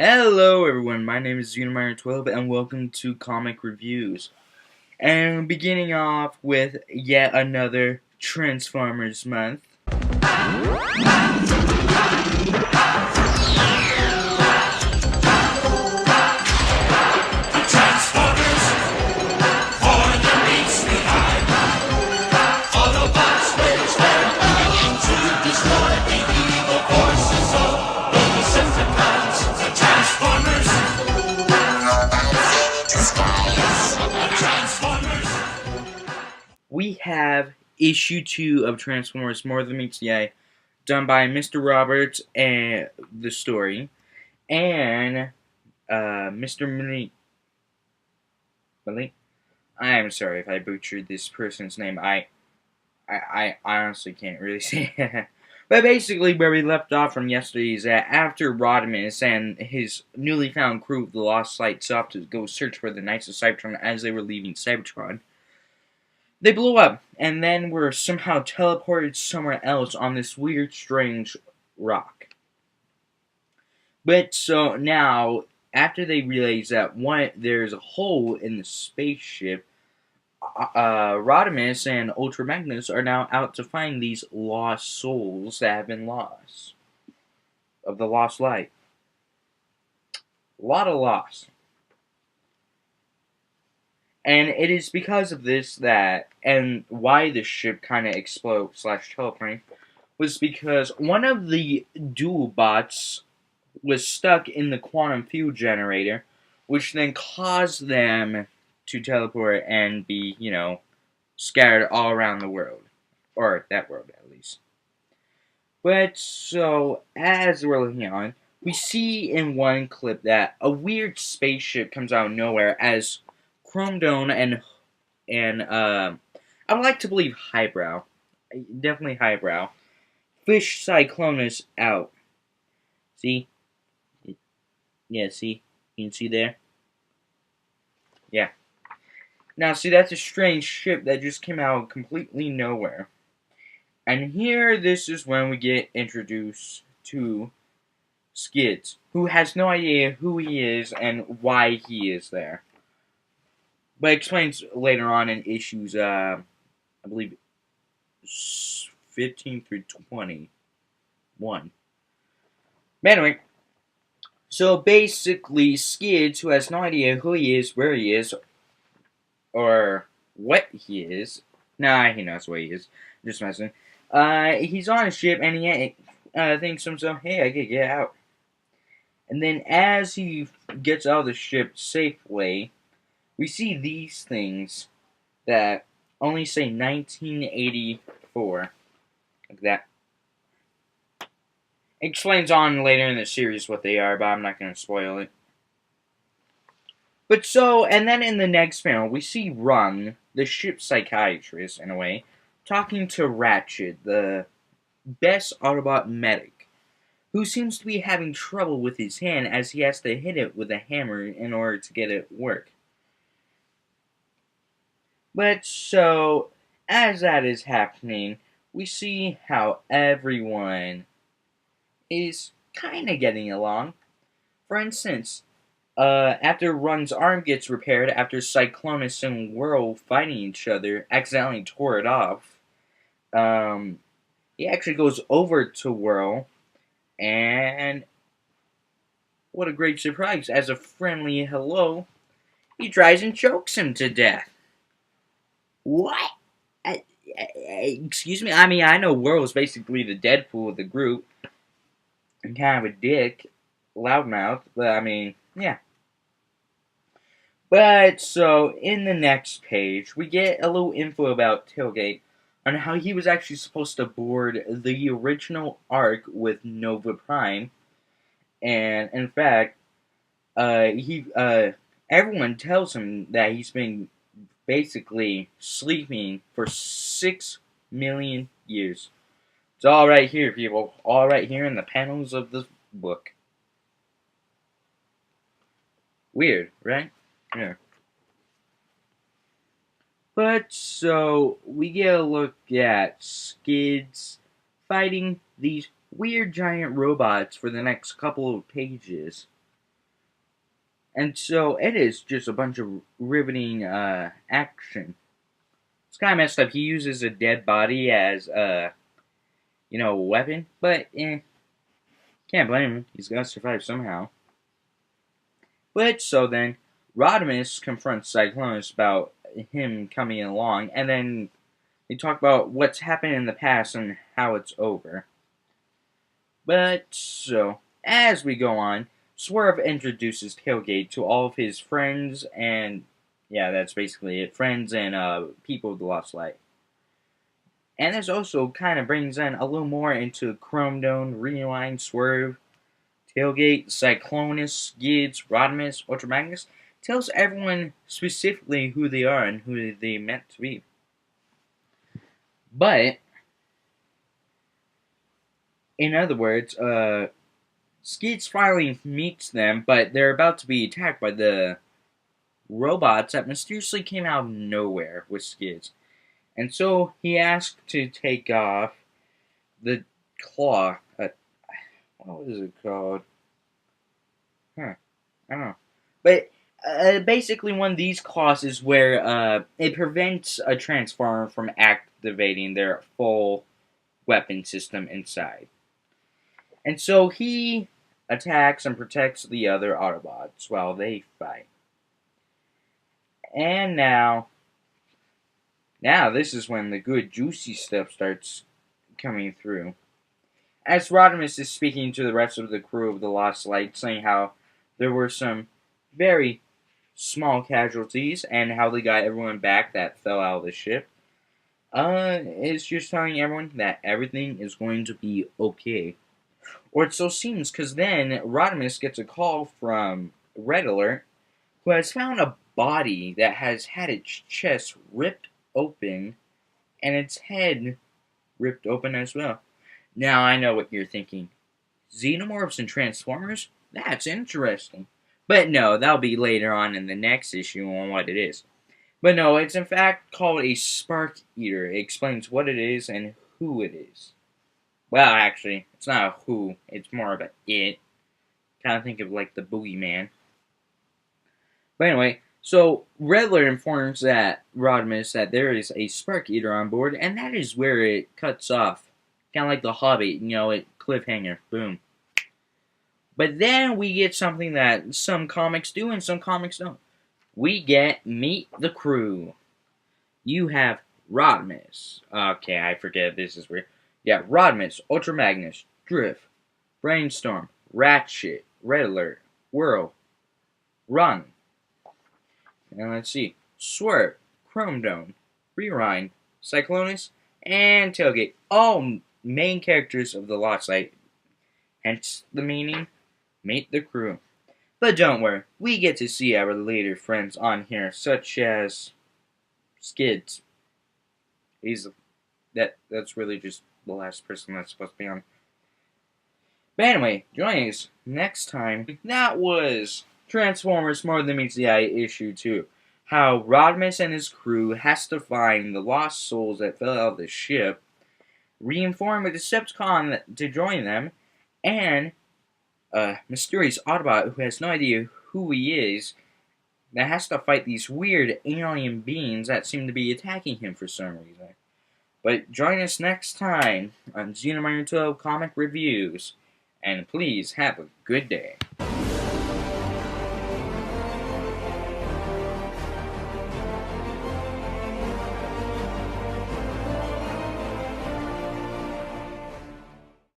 Hello everyone, my name is Uniminer12 and welcome to Comic Reviews. And beginning off with yet another Transformers month. We have issue 2 of Transformers More Than Meets the Eye, done by Mr. Roberts and the story, and Mr. Malik. I am sorry if I butchered this person's name. I honestly can't really say it. But basically, where we left off from yesterday is that after Rodimus and his newly found crew of the Lost Light stopped to go search for the Knights of Cybertron as they were leaving Cybertron, they blew up, and then were somehow teleported somewhere else on this weird, strange rock. But so now, after they realize that there's a hole in the spaceship, Rodimus and Ultra Magnus are now out to find these lost souls that have been lost of the Lost Light. A lot of loss. And it is because of this that, and why the ship kind of exploded / teleporting, was because one of the dual bots was stuck in the quantum field generator, which then caused them to teleport and be, scattered all around the world. Or that world, at least. But, so, as we're looking on, we see in one clip that a weird spaceship comes out of nowhere as Chrome Dome and I would like to believe Highbrow, definitely Highbrow, fish Cyclonus out. See? Yeah, see? You can see there? Yeah. Now, see, that's a strange ship that just came out of completely nowhere. And here, this is when we get introduced to Skids, who has no idea who he is and why he is there. But explains later on in issues, I believe, 15 through 21. But anyway, so basically, Skids, who has no idea who he is, where he is, or what he is. Nah, he knows what he is. I'm just messing. He's on a ship and he thinks to himself, hey, I could get out. And then as he gets out of the ship safely, we see these things that only say 1984. Like that. It explains on later in the series what they are, but I'm not going to spoil it. But so, and then in the next panel, we see Rung, the ship's psychiatrist, in a way, talking to Ratchet, the best Autobot medic, who seems to be having trouble with his hand as he has to hit it with a hammer in order to get it work. But so, as that is happening, we see how everyone is kind of getting along. For instance, after Rung's arm gets repaired after Cyclonus and Whirl fighting each other, accidentally tore it off, he actually goes over to Whirl, and what a great surprise, as a friendly hello, he tries and chokes him to death. What? Excuse me? I mean, I know Whirl is basically the Deadpool of the group, and kind of a dick, loudmouth, but I mean, yeah. But, so, in the next page, we get a little info about Tailgate, on how he was actually supposed to board the original Ark with Nova Prime, and, in fact, everyone tells him that he's been basically sleeping for 6 million years. It's all right here, people. All right here in the panels of the book. Weird, right? Yeah. But, so, we get a look at Skids fighting these weird giant robots for the next couple of pages. And so it is just a bunch of riveting action. It's kind of messed up. He uses a dead body as a weapon, but can't blame him. He's got to survive somehow. But so then, Rodimus confronts Cyclonus about him coming along, and then they talk about what's happened in the past and how it's over. But so, as we go on, Swerve introduces Tailgate to all of his friends, and yeah, that's basically it. Friends and people of the Lost Light. And this also kind of brings in a little more into Chrome Dome, Rewind, Swerve, Tailgate, Cyclonus, Skids, Rodimus, Ultra Magnus. Tells everyone specifically who they are and who they meant to be. But, in other words, Skids finally meets them, but they're about to be attacked by the robots that mysteriously came out of nowhere with Skids. And so he asked to take off the claw. What was it called? I don't know. But basically, one of these claws is where it prevents a Transformer from activating their full weapon system inside. And so he attacks and protects the other Autobots while they fight. And now this is when the good juicy stuff starts coming through. As Rodimus is speaking to the rest of the crew of the Lost Light, saying how there were some very small casualties and how they got everyone back that fell out of the ship, it's just telling everyone that everything is going to be okay. Or it so seems, because then Rodimus gets a call from Red Alert, who has found a body that has had its chest ripped open and its head ripped open as well. Now I know what you're thinking. Xenomorphs and Transformers? That's interesting. But no, that'll be later on in the next issue on what it is. But no, it's in fact called a Spark Eater. It explains what it is and who it is. Well, actually, it's not a who, it's more of a it. Kind of think of like the boogeyman. But anyway, so Redler informs that Rodimus that there is a Spark Eater on board, and that is where it cuts off. Kind of like the Hobbit, it cliffhanger, boom. But then we get something that some comics do and some comics don't. We get Meet the Crew. You have Rodimus. Okay, I forget, this is weird. Yeah, Rodimus, Ultra Magnus, Drift, Brainstorm, Ratchet, Red Alert, Whirl, Run. And let's see. Swerve, Chrome Dome, Rewind, Cyclonus, and Tailgate. All main characters of the Lost Light. Hence the meaning, Meet the Crew. But don't worry, we get to see our later friends on here, such as Skids. That's really just the last person that's supposed to be on. But anyway, join us next time. That was Transformers More Than Meets the Eye issue 2. How Rodimus and his crew has to find the lost souls that fell out of the ship, reinform a Decepticon to join them, and a mysterious Autobot who has no idea who he is that has to fight these weird alien beings that seem to be attacking him for some reason. But join us next time on Xenomania 12 Comic Reviews, and please have a good day.